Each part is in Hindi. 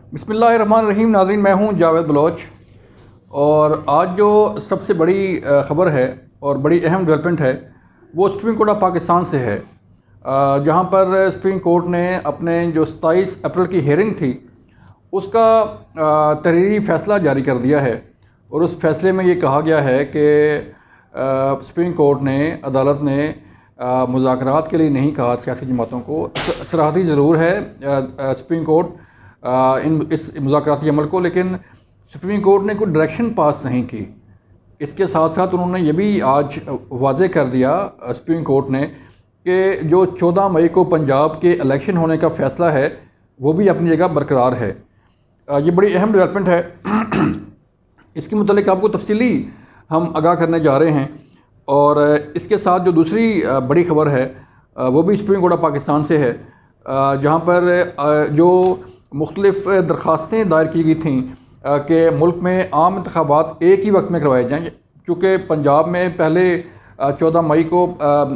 बिस्मिल्लाहिर्रहमानिर्रहीम। नाज़रीन, मैं हूं जावेद बलोच और आज जो सबसे बड़ी ख़बर है और बड़ी अहम डेवलपमेंट है वो सुप्रीम कोर्ट ऑफ पाकिस्तान से है, जहां पर सुप्रीम कोर्ट ने अपने जो 27 अप्रैल की हेयरिंग थी उसका तहरीरी फ़ैसला जारी कर दिया है। और उस फैसले में ये कहा गया है कि सुप्रीम कोर्ट ने, अदालत ने मुज़ाकरात के लिए नहीं कहा सियासी जमातों को। सराहती ज़रूर है सुप्रीम कोर्ट इस मुज़ाकराती अमल को, लेकिन सुप्रीम कोर्ट ने कोई डायरेक्शन पास नहीं की। इसके साथ साथ उन्होंने ये भी आज वाज़े कर दिया सुप्रीम कोर्ट ने कि जो 14 मई को पंजाब के इलेक्शन होने का फ़ैसला है वो भी अपनी जगह बरकरार है। ये बड़ी अहम डेवलपमेंट है। इसके मुतालिक आपको तफसीली हम आगाह करने जा रहे हैं। और इसके साथ जो दूसरी बड़ी ख़बर है वो भी सुप्रीम कोर्ट ऑफ पाकिस्तान से है, जहाँ पर जो मुख्तलिफ़ दरख्वास्तें दायर की गई थी कि मुल्क में आम इंतखाबात एक ही वक्त में करवाए जाएँ। चूँकि पंजाब में पहले 14 मई को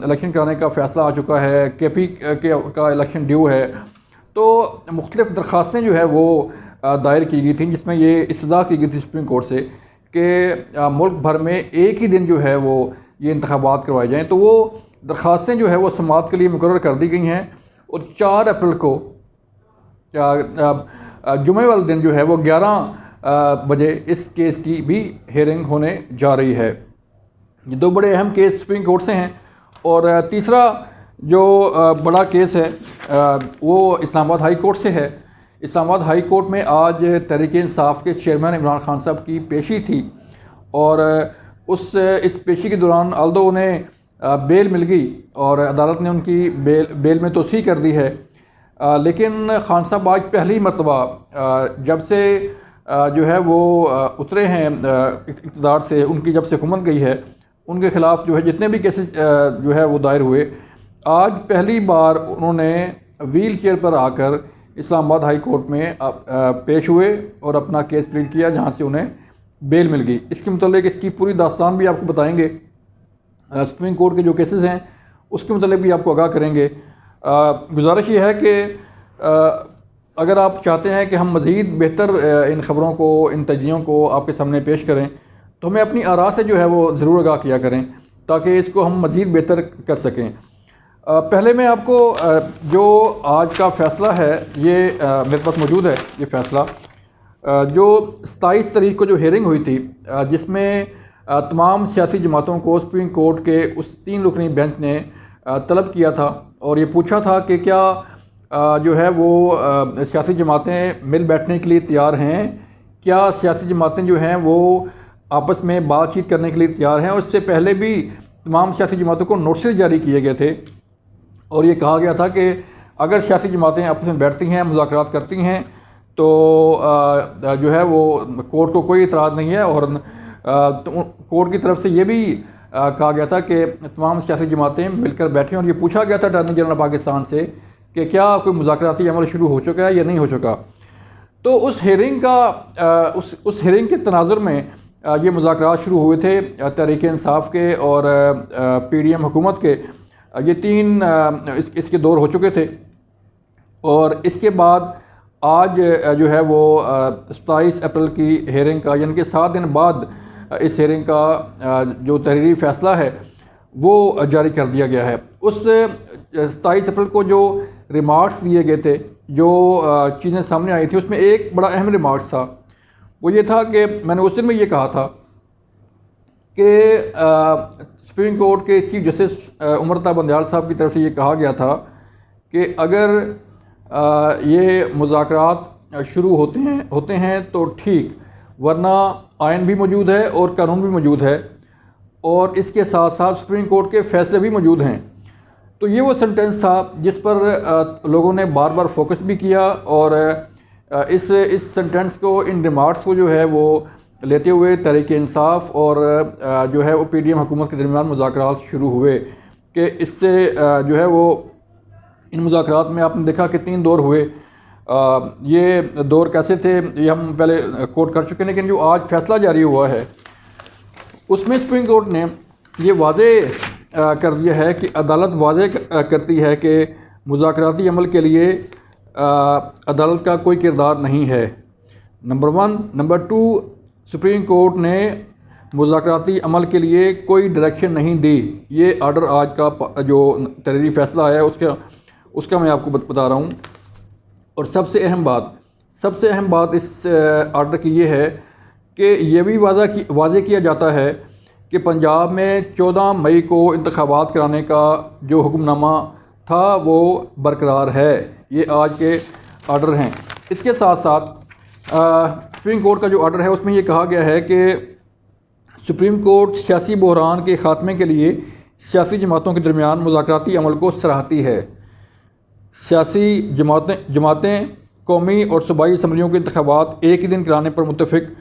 इलेक्शन कराने का फ़ैसला आ चुका है, KP का इलेक्शन ड्यू है, तो मुख्तलिफ़ दरख्वास्तें जो है वो दायर की गई थी, जिसमें ये इस्तदा की गई थी सुप्रीम कोर्ट से कि मुल्क भर में एक ही दिन जो है वो ये इंतखाबात करवाए जाएँ। तो वो दरख्वास्तें जो है वो समाअत के लिए मुकर्रर कर दी गई हैं और 4 अप्रैल को जुमे वाले दिन जो है वो 11 बजे इस केस की भी हेयरिंग होने जा रही है। ये दो बड़े अहम केस सुप्रीम कोर्ट से हैं। और तीसरा जो बड़ा केस है वो इस्लामाबाद हाई कोर्ट से है। इस्लामाबाद हाई कोर्ट में आज तहरीक इंसाफ के चेयरमैन इमरान खान साहब की पेशी थी और इस पेशी के दौरान आल्दो उन्हें बेल मिल गई और अदालत ने उनकी बेल में तोसी कर दी है। लेकिन खान साहब आज पहली मरतबा जब से जो है वो उतरे हैं इक़्तिदार से, उनकी जब से हुकूमत गई है, उनके ख़िलाफ़ जो है जितने भी केसेस जो है वो दायर हुए, आज पहली बार उन्होंने व्हील चेयर पर आकर इस्लामाबाद हाई कोर्ट में पेश हुए और अपना केस प्लीड किया, जहाँ से उन्हें बेल मिल गई। इसके मुतालिक इसकी पूरी दास्तान भी आपको बताएंगे। सुप्रीम कोर्ट के जो केसेस हैं उसके मुतालिक भी आपको आगाह करेंगे। गुजारिश ये है कि अगर आप चाहते हैं कि हम मज़ीद बेहतर इन ख़बरों को, इन तजज़ियों को आपके सामने पेश करें, तो हमें अपनी आरा से जो है वो ज़रूर आगाह किया करें ताकि इसको हम मज़ीद बेहतर कर सकें। पहले मैं आपको जो आज का फ़ैसला है ये मेरे पास मौजूद है। ये फ़ैसला जो 27 तारीख को जो हेयरिंग हुई थी, जिसमें तमाम सियासी जमातों को सुप्रीम कोर्ट के उस 3 रुकनी बेंच ने तलब किया था और ये पूछा था कि क्या जो है वो सियासी जमातें मिल बैठने के लिए तैयार हैं, क्या सियासी जमातें जो हैं वो आपस में बातचीत करने के लिए तैयार हैं। और इससे पहले भी तमाम सियासी जमातों को नोटिस जारी किए गए थे और ये कहा गया था कि अगर सियासी जमातें आपस में बैठती हैं, मुज़ाकरात करती हैं, तो जो है वो कोर्ट को कोई इतराज़ नहीं है। और तो कोर्ट की तरफ से ये भी कहा गया था कि तमाम सियासी जमातें मिलकर बैठें। और ये पूछा गया था अटॉर्नी जनरल पाकिस्तान से कि क्या कोई मुज़ाकराती अमल शुरू हो चुका है या नहीं हो चुका। तो उस हेयरिंग के तनाजुर में ये मुज़ाकरात शुरू हुए थे तहरीक इंसाफ के और PDM हुकूमत के। ये 3 इसके दौर हो चुके थे और इसके बाद आज जो है वो 27 अप्रैल की हेयरिंग का, यानी कि 7 दिन बाद इस हेयरिंग का जो तहरीरी फ़ैसला है वो जारी कर दिया गया है। उस 27 अप्रैल को जो रिमार्क्स दिए गए थे, जो चीज़ें सामने आई थी, उसमें एक बड़ा अहम रिमार्क्स था। वो ये था कि मैंने उस दिन में ये कहा था कि सुप्रीम कोर्ट के चीफ जस्टिस उमर बंदयाल साहब की तरफ से ये कहा गया था कि अगर ये मुज़ाकरात शुरू होते हैं तो ठीक, वरना आइन भी मौजूद है और कानून भी मौजूद है और इसके साथ साथ सुप्रीम कोर्ट के फ़ैसले भी मौजूद हैं। तो ये वो सेंटेंस था जिस पर लोगों ने बार बार फोकस भी किया और इस सेंटेंस को, इन रिमार्क्स को जो है वो लेते हुए तहरीक इंसाफ और जो है वो PDM हुकूमत के दरमियान मुज़ाकरात शुरू हुए कि इससे जो है वो इन मुज़ाकरात में आपने देखा कि 3 दौर हुए। ये दौर कैसे थे ये हम पहले कोट कर चुके हैं, लेकिन जो आज फ़ैसला जारी हुआ है उसमें सुप्रीम कोर्ट ने ये वाज़े कर दिया है कि अदालत वाज़े करती है कि मुज़ाकराती अमल के लिए अदालत का कोई किरदार नहीं है। नंबर 1। नंबर 2, सुप्रीम कोर्ट ने मुज़ाकराती अमल के लिए कोई डायरेक्शन नहीं दी। ये आर्डर आज का जो तहरीरी फ़ैसला है उसका मैं आपको बता रहा हूँ। और सबसे अहम बात इस आर्डर की ये है कि ये भी वाज़े किया जाता है कि पंजाब में 14 मई को इंतखाबात कराने का जो हुक्मनामा था वो बरकरार है। ये आज के आर्डर हैं। इसके साथ साथ सुप्रीम कोर्ट का जो आर्डर है उसमें ये कहा गया है कि सुप्रीम कोर्ट सियासी बहरान के ख़ात्मे के लिए सियासी जमातों के दरमियान मुज़ाकराती अमल को सराहती है। सियासी जमातें कौमी और सूबाई असम्बलियों के इंतखाबात एक ही दिन कराने पर मुत्तफ़िक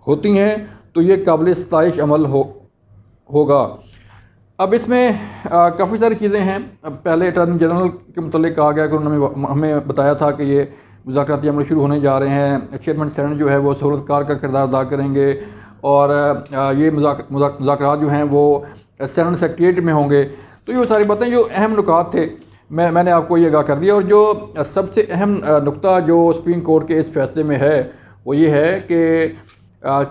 होती हैं तो ये काबिल सताइश अमल होगा। अब इसमें काफ़ी सारी चीज़ें हैं। पहले अटॉर्नी जनरल के मुतालिक कहा गया कि उन्होंने हमें बताया था कि ये मुज़ाकराती अमल शुरू होने जा रहे हैं। चेयरमैन सेनेट जो है वो सहूलतकार का किरदार अदा करेंगे और ये मुज़ाकरात जो हैं वो सेनेट सेक्रेटरीट में होंगे। तो ये सारी बातें जो अहम नुकात थे मैंने आपको ये आगाह कर दिया। और जो सबसे अहम नुक्ता जो सुप्रीम कोर्ट के इस फैसले में है वो ये है कि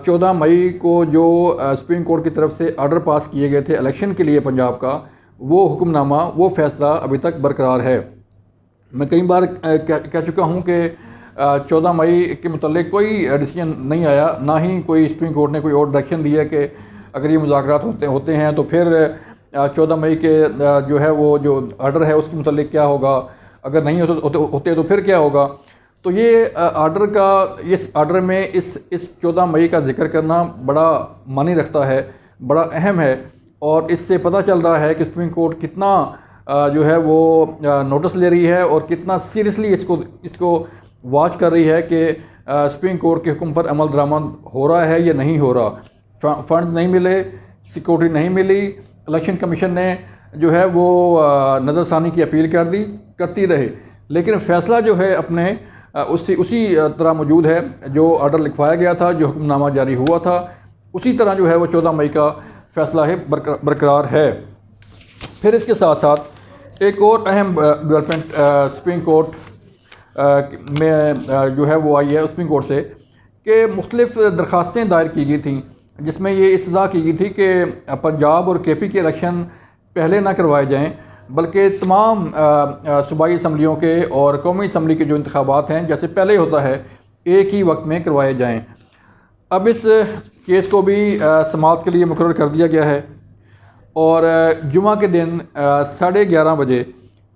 14 मई को जो सुप्रीम कोर्ट की तरफ से आर्डर पास किए गए थे इलेक्शन के लिए पंजाब का, वो हुक्मनामा, वो फ़ैसला अभी तक बरकरार है। मैं कई बार कह चुका हूँ कि 14 मई के मुतालिक कोई डिसीजन नहीं आया, ना ही कोई सुप्रीम कोर्ट ने कोई और डायरेक्शन दिया कि अगर ये मुज़ाकरात होते हैं तो फिर 14 मई के जो है वो जो आर्डर है उसके मुतालिक क्या होगा, अगर नहीं होते तो फिर क्या होगा। तो ये इस आर्डर में इस 14 मई का जिक्र करना बड़ा मानी रखता है, बड़ा अहम है। और इससे पता चल रहा है कि सुप्रीम कोर्ट कितना जो है वो नोटिस ले रही है और कितना सीरियसली इसको वॉच कर रही है कि सुप्रीम कोर्ट के हुक्म पर अमल दरामद हो रहा है या नहीं हो रहा। फंड नहीं मिले, सिक्योरिटी नहीं मिली, इलेक्शन कमीशन ने जो है वो नज़रसानी की अपील करती रहे, लेकिन फ़ैसला जो है अपने उसी तरह मौजूद है। जो आर्डर लिखवाया गया था, जो हुक्मनामा जारी हुआ था, उसी तरह जो है वो 14 मई का फ़ैसला है बरकरार है। फिर इसके साथ साथ एक और अहम डेवलपमेंट सुप्रीम कोर्ट में जो है वो आई है सुप्रीम कोर्ट से कि मुख्तलिफ़ दरख्वास्तें दायर की गई थी जिसमें ये इस्तदा की गई थी कि पंजाब और KP के इलेक्शन पहले ना करवाए जाएं, बल्कि तमाम सूबाई असम्बलियों के और कौमी असम्बली के जो इंतखाबात हैं जैसे पहले होता है एक ही वक्त में करवाए जाएं। अब इस केस को भी समाअत के लिए मुकर्रर कर दिया गया है और जुमा के दिन 11:30 बजे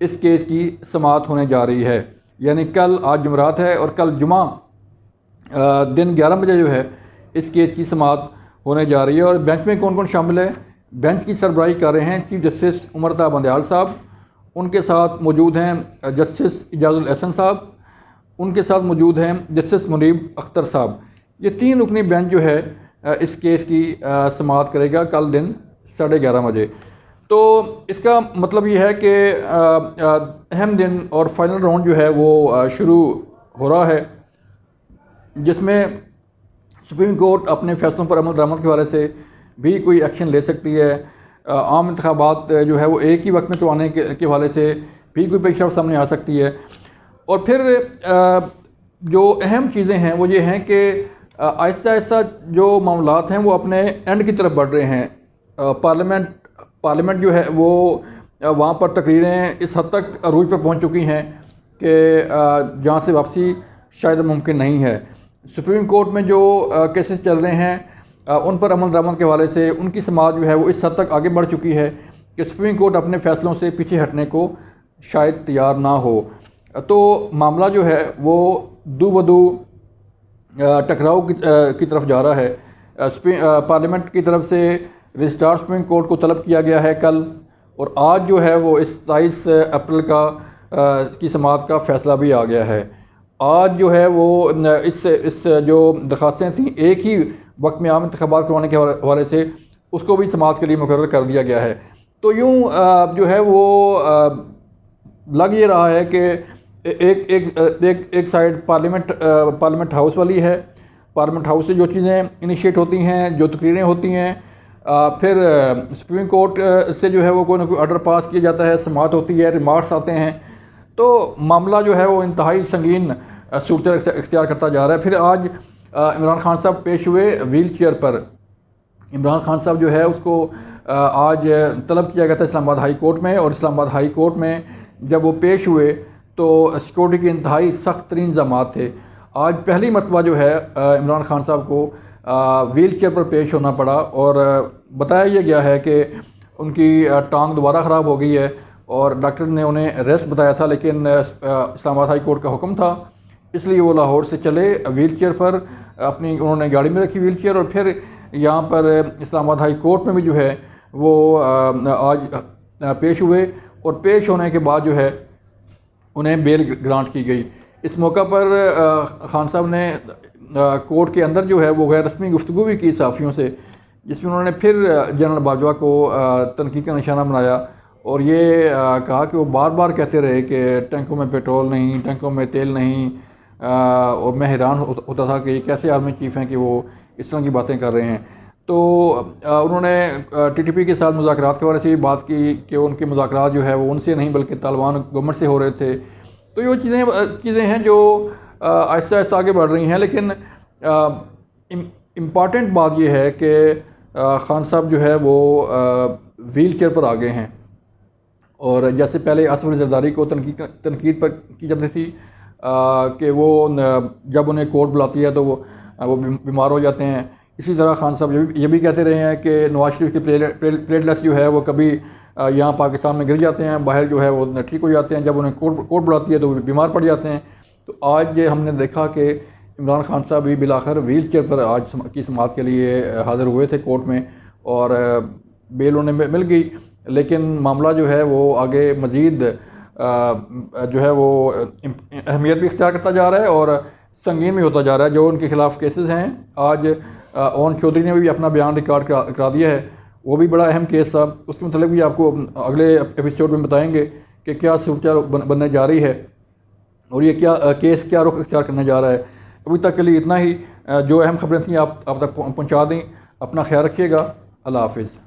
इस केस की समाअत होने जा रही है। यानी कल, आज जुमरात है और कल जुमा दिन 11 बजे जो है इस केस की समाअत होने जा रही है। और बेंच में कौन कौन शामिल है? बेंच की सरबराही कर रहे हैं चीफ जस्टिस उमर बंदयाल साहब, उनके साथ मौजूद हैं जस्टिस इजाज़ुल एहसन साहब, उनके साथ मौजूद हैं जस्टिस मुनीब अख्तर साहब। ये 3 रुकनी बेंच जो है इस केस की समाअत करेगा कल दिन 11:30 बजे। तो इसका मतलब ये है कि अहम दिन और फाइनल राउंड जो है वो शुरू हो रहा है, जिसमें सुप्रीम कोर्ट अपने फैसलों पर अमल दरामद के हवाले से भी कोई एक्शन ले सकती है। आम इंतखाबात जो है वो एक ही वक्त में करवाने के हवाले से भी कोई पेशरफ सामने आ सकती है। और फिर जो अहम चीज़ें हैं वो ये हैं कि आहिस्ता आहिस्ता जो मामलात हैं वो अपने एंड की तरफ बढ़ रहे हैं। पार्लियामेंट जो है वो वहाँ पर तकरीरें इस हद तक अरूज पर पहुँच चुकी हैं कि जहाँ से वापसी शायद मुमकिन नहीं है। सुप्रीम कोर्ट में जो केसेस चल रहे हैं उन पर अमल दरामद के हवाले से उनकी समाअत जो है वो इस हद तक आगे बढ़ चुकी है कि सुप्रीम कोर्ट अपने फ़ैसलों से पीछे हटने को शायद तैयार ना हो। तो मामला जो है वो दो बदू टकराव की तरफ जा रहा है। पार्लियामेंट की तरफ से रजिस्ट्रार सुप्रीम कोर्ट को तलब किया गया है कल, और आज जो है वो इस 27 अप्रैल की समाअत का फ़ैसला भी आ गया है। आज जो है वो इस जो दरख्वास्तें थीं एक ही वक्त में आम इंतखाबात करवाने के हवाले से उसको भी समाअत के लिए मुकर्रर कर दिया गया है। तो यूँ जो है वो लग ये रहा है कि एक साइड पार्लियामेंट हाउस वाली है। पार्लियामेंट हाउस से जो चीज़ें इनिशिएट होती हैं, जो तकरीरें होती हैं, फिर सुप्रीम कोर्ट से जो है वो कोई ना कोई ऑर्डर पास किया जाता है, समाअत होती है, रिमार्क्स आते हैं। तो मामला जो है वो इंतहाई संगीन सूरत इख्तियार करता जा रहा है। फिर आज इमरान खान साहब पेश हुए व्हील चेयर पर। इमरान खान साहब जो है उसको आज तलब किया गया था इस्लामाबाद हाई कोर्ट में, और इस्लामाबाद हाई कोर्ट में जब वो पेश हुए तो सिक्योरिटी के इंतहाई सख्त तरीन इंतज़ाम थे। आज पहली मरतबा जो है इमरान खान साहब को व्हील चेयर पर पेश होना पड़ा, और बताया यह गया है कि उनकी टांग दोबारा ख़राब हो गई है और डॉक्टर ने उन्हें रेस्ट बताया था, लेकिन इस्लामाबाद हाई कोर्ट का हुक्म था, इसलिए वो लाहौर से चले व्हील चेयर पर। अपनी उन्होंने गाड़ी में रखी व्हील चेयर, और फिर यहाँ पर इस्लामाबाद हाई कोर्ट में भी जो है वो आज पेश हुए, और पेश होने के बाद जो है उन्हें बेल ग्रांट की गई। इस मौका पर खान साहब ने कोर्ट के अंदर जो है वो गैर रस्मी गुफ्तगू भी की सहाफ़ियों से, जिसमें उन्होंने फिर जनरल बाजवा को तनकीद का निशाना बनाया, और ये कहा कि वो बार बार कहते रहे कि टैंकों में पेट्रोल नहीं, टैंकों में तेल नहीं, और मैं हैरान होता था कि ये कैसे आर्मी चीफ़ हैं कि वो इस तरह की बातें कर रहे हैं। तो उन्होंने टीटीपी के साथ मुज़ाकरात के बारे से भी बात की कि उनके मुज़ाकरात जो है वो उनसे नहीं बल्कि तालिबान गवर्नमेंट से हो रहे थे। तो ये चीज़ें हैं जो आहिस्ता आहिस्ता आगे बढ़ रही हैं, लेकिन इम्पॉर्टेंट बात यह है कि खान साहब जो है वो व्हील चेयर पर आ गए हैं, और जैसे पहले आसिफ अली जरदारी को तनकीद पर की जाती थी कि वो जब उन्हें कोर्ट बुलाती है तो वो बीमार हो जाते हैं, इसी तरह खान साहब ये भी कहते रहे हैं कि नवाज शरीफ के प्लेटलेट्स जो है वो कभी यहाँ पाकिस्तान में गिर जाते हैं, बाहर जो है वो ठीक हो जाते हैं, जब उन्हें कोर्ट बुलाती है तो वो बीमार पड़ जाते हैं। तो आज ये हमने देखा कि इमरान खान साहब भी बिलाखिर व्हील चेयर पर आज की समाअत के लिए हाज़िर हुए थे कोर्ट में, और बेल उन्हें मिल गई, लेकिन मामला जो है वो आगे मज़ीद जो है वो अहमियत भी इख्तियार करता जा रहा है और संगीन भी होता जा रहा है। जो उनके ख़िलाफ़ केसेस हैं, आज ओन चौधरी ने भी अपना बयान रिकॉर्ड करा दिया है, वो भी बड़ा अहम केस था, उसके मतलब भी आपको अगले एपिसोड में बताएंगे कि क्या सूरत बनने जा रही है और ये केस क्या रुख इख्तियार करने जा रहा है। अभी तक के लिए इतना ही। जो अहम खबरें थी आप तक पहुँचा दें। अपना ख्याल रखिएगा। अल्लाह हाफिज़।